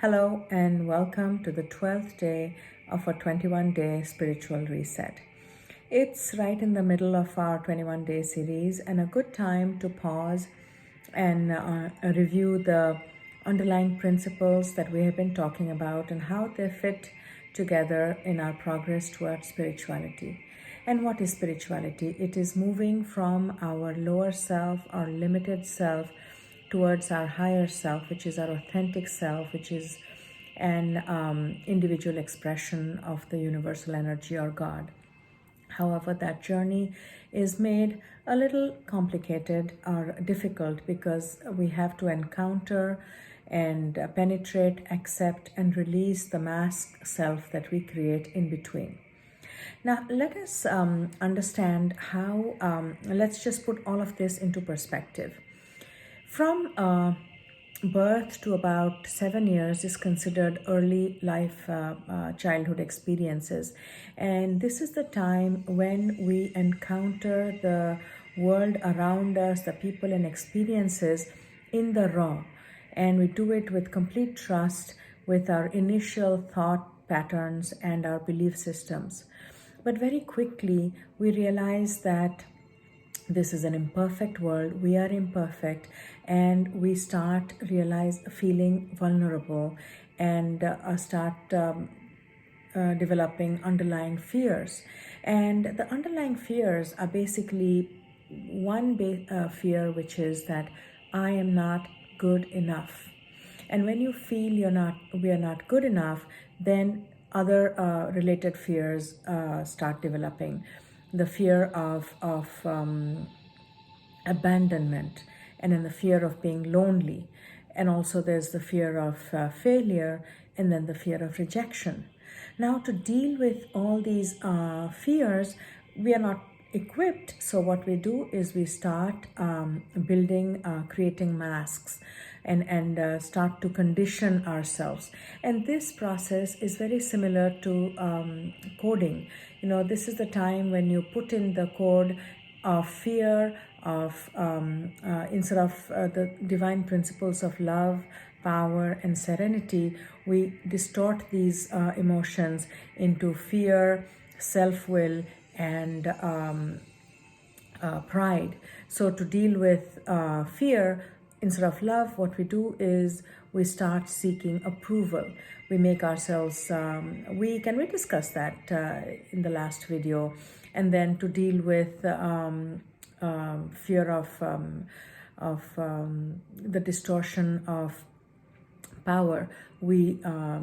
Hello and welcome to the 12th day of our 21-day spiritual reset. It's right in the middle of our 21-day series and a good time to pause and review the underlying principles that we have been talking about and how they fit together in our progress towards spirituality. And what is spirituality? It is moving from our lower self, our limited self, towards our higher self, which is our authentic self, which is an individual expression of the universal energy or God. However, that journey is made a little complicated or difficult because we have to encounter and penetrate, accept, and release the mask self that we create in between. Now, let us understand how, let's just put all of this into perspective. From birth to about 7 years is considered early life childhood experiences. And this is the time when we encounter the world around us, the people and experiences in the raw. And we do it with complete trust with our initial thought patterns and our belief systems. But very quickly, we realize that this is an imperfect world, we are imperfect, and we start feeling vulnerable and start developing underlying fears. And the underlying fears are basically one fear, which is that I am not good enough. And when you feel we are not good enough, then other related fears start developing. The fear of abandonment, and then the fear of being lonely. And also there's the fear of failure, and then the fear of rejection. Now, to deal with all these fears, we are not equipped. So what we do is we start creating masks and start to condition ourselves. And this process is very similar to coding. This is the time when you put in the code of fear, of instead of the divine principles of love, power, and serenity, we distort these emotions into fear, self-will, and pride. So to deal with fear, instead of love, what we do is we start seeking approval. We make ourselves weak, and we discussed that in the last video. And then to deal with fear of the distortion of power, we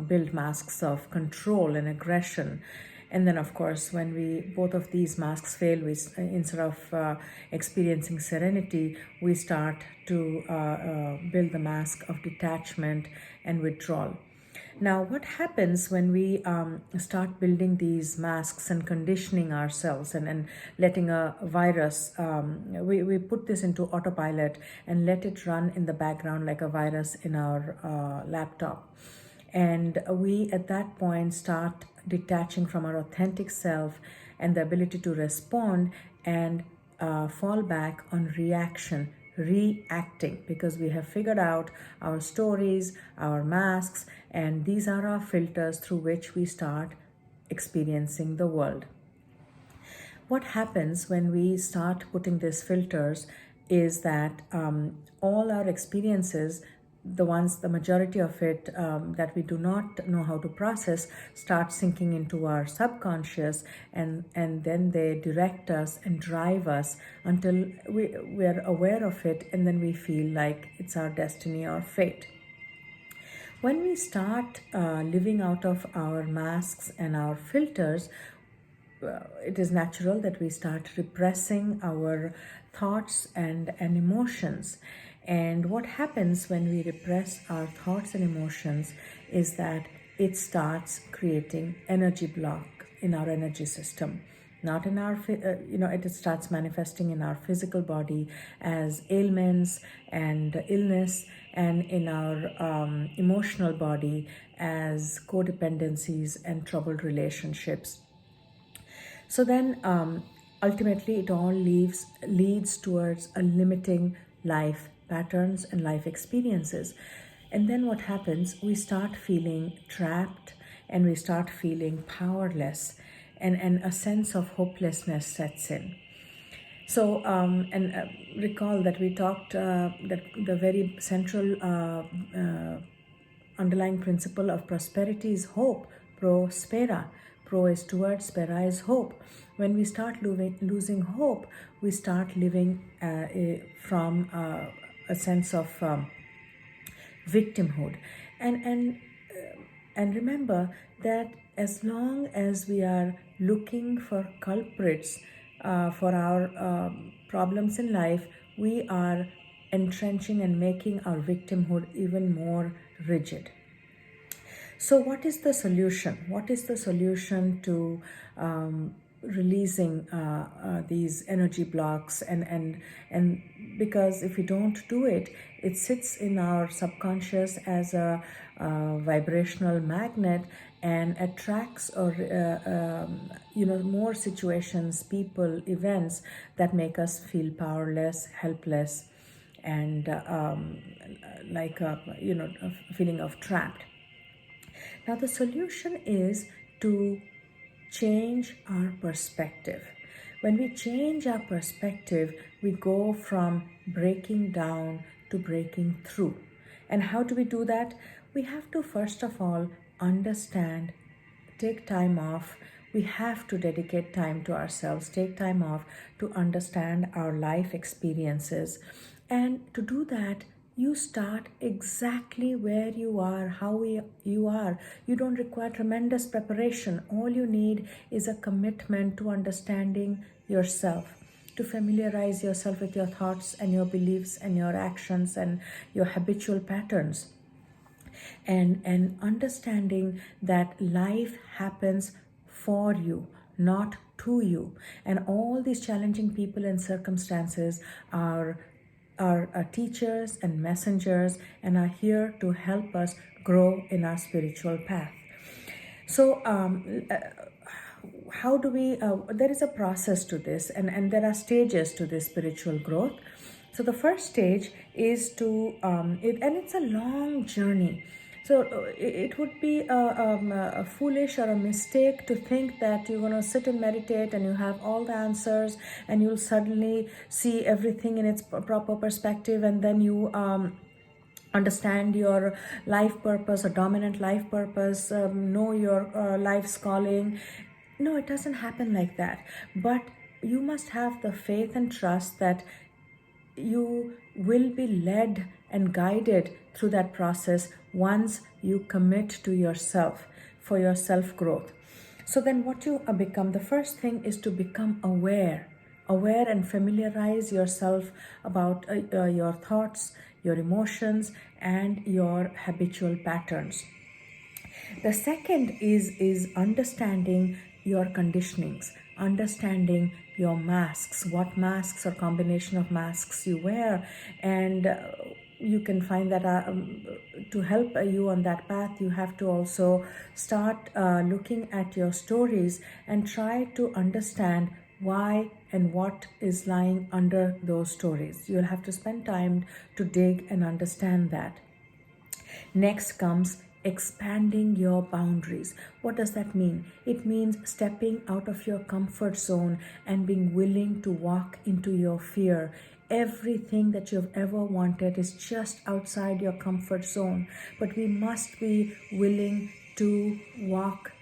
build masks of control and aggression. And then, of course, when both of these masks fail, we instead of experiencing serenity, we start to build the mask of detachment and withdrawal. Now, what happens when we start building these masks and conditioning ourselves and letting a virus, we put this into autopilot and let it run in the background like a virus in our laptop. And we, at that point, start detaching from our authentic self and the ability to respond and fall back on reacting, because we have figured out our stories, our masks, and these are our filters through which we start experiencing the world. What happens when we start putting these filters is that all our experiences, the majority of it that we do not know how to process, start sinking into our subconscious, and then they direct us and drive us until we are aware of it, and then we feel like it's our destiny or fate. When we start living out of our masks and our filters, it is natural that we start repressing our thoughts and emotions. And what happens when we repress our thoughts and emotions is that it starts creating energy block in our energy system. Not in our, it starts manifesting in our physical body as ailments and illness, and in our emotional body as codependencies and troubled relationships. So then ultimately it all leads towards a limiting life patterns and life experiences. And then what happens? We start feeling trapped and we start feeling powerless, and a sense of hopelessness sets in. So, and recall that we talked that the very central underlying principle of prosperity is hope. Prospera. Pro is towards, spera is hope. When we start losing hope, we start living from a sense of victimhood. And remember that as long as we are looking for culprits for our problems in life, we are entrenching and making our victimhood even more rigid. So, what is the solution? What is the solution to releasing these energy blocks? And because if we don't do it, it sits in our subconscious as a vibrational magnet and attracts or more situations, people, events that make us feel powerless, helpless, and like a feeling of trapped. Now, the solution is to change our perspective. When we change our perspective, we go from breaking down to breaking through. And how do we do that? We have to, first of all, understand, take time off. We have to dedicate time to ourselves, take time off to understand our life experiences. And to do that, you start exactly where you are, how you are. You don't require tremendous preparation. All you need is a commitment to understanding yourself, to familiarize yourself with your thoughts and your beliefs and your actions and your habitual patterns. And understanding that life happens for you, not to you. And all these challenging people and circumstances are teachers and messengers and are here to help us grow in our spiritual path. So, how do we, there is a process to this, and there are stages to this spiritual growth. So, the first stage is to, and it's a long journey. So it would be a foolish or a mistake to think that you're going to sit and meditate and you have all the answers and you'll suddenly see everything in its proper perspective, and then you understand your life purpose or dominant life purpose, know your life's calling. No, it doesn't happen like that. But you must have the faith and trust that you will be led and guided through that process once you commit to yourself for your self growth. So then what you become, the first thing is to become aware and familiarize yourself about your thoughts, your emotions, and your habitual patterns. The second is understanding your conditionings, understanding your masks, what masks or combination of masks you wear. And you can find that to help you on that path, you have to also start looking at your stories and try to understand why and what is lying under those stories. You'll have to spend time to dig and understand that. Next comes expanding your boundaries. What does that mean? It means stepping out of your comfort zone and being willing to walk into your fear. Everything that you've ever wanted is just outside your comfort zone, but we must be willing to walk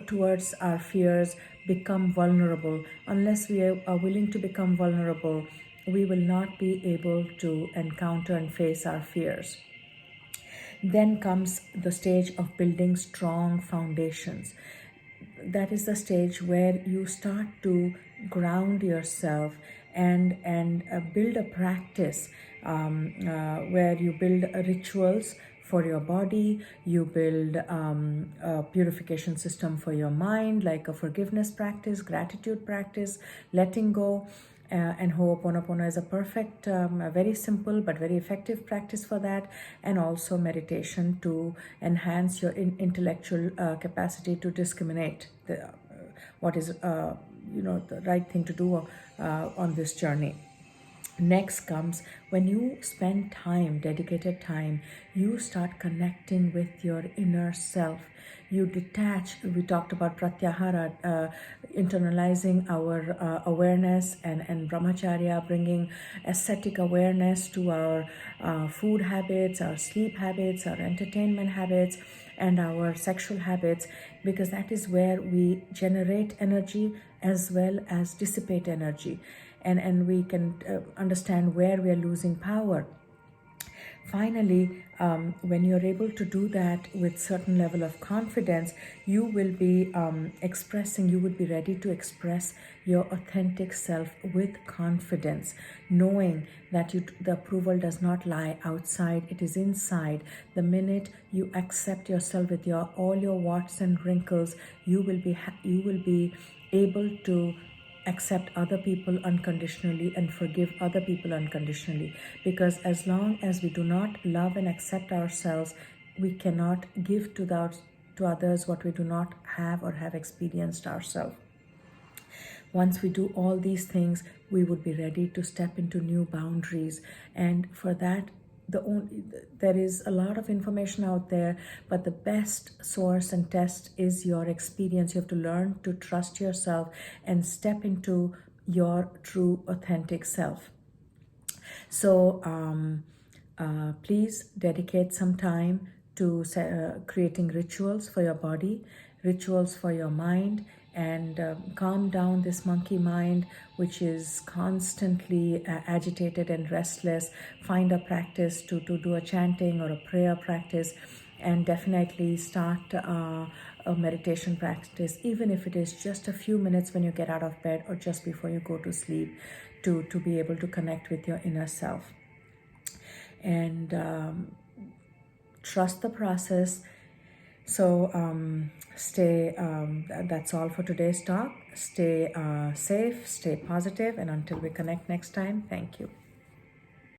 towards our fears, become vulnerable. Unless we are willing to become vulnerable, we will not be able to encounter and face our fears. Then comes the stage of building strong foundations. That is the stage where you start to ground yourself and build a practice where you build rituals for your body, you build a purification system for your mind, like a forgiveness practice, gratitude practice, letting go. And Ho'oponopono is a perfect, a very simple but very effective practice for that, and also meditation to enhance your intellectual capacity to discriminate what is the right thing to do on this journey. Next comes when you spend time, dedicated time, you start connecting with your inner self. You detach. We talked about pratyahara, internalizing our awareness, and brahmacharya, bringing ascetic awareness to our food habits, our sleep habits, our entertainment habits, and our sexual habits, because that is where we generate energy as well as dissipate energy, and we can understand where we are losing power. Finally, when you're able to do that with certain level of confidence, you will be you would be ready to express your authentic self with confidence, knowing that the approval does not lie outside, it is inside. The minute you accept yourself with all your warts and wrinkles, you will be able to accept other people unconditionally and forgive other people unconditionally, because as long as we do not love and accept ourselves, we cannot give to others what we do not have or have experienced ourselves. Once we do all these things, we would be ready to step into new boundaries. And for that, there is a lot of information out there, but the best source and test is your experience. You have to learn to trust yourself and step into your true, authentic self. So please dedicate some time to creating rituals for your body, rituals for your mind, and calm down this monkey mind, which is constantly agitated and restless. Find a practice to do a chanting or a prayer practice, and definitely start a meditation practice, even if it is just a few minutes when you get out of bed or just before you go to sleep, to be able to connect with your inner self. And trust the process. So that's all for today's talk. Stay safe, stay positive, and until we connect next time, thank you.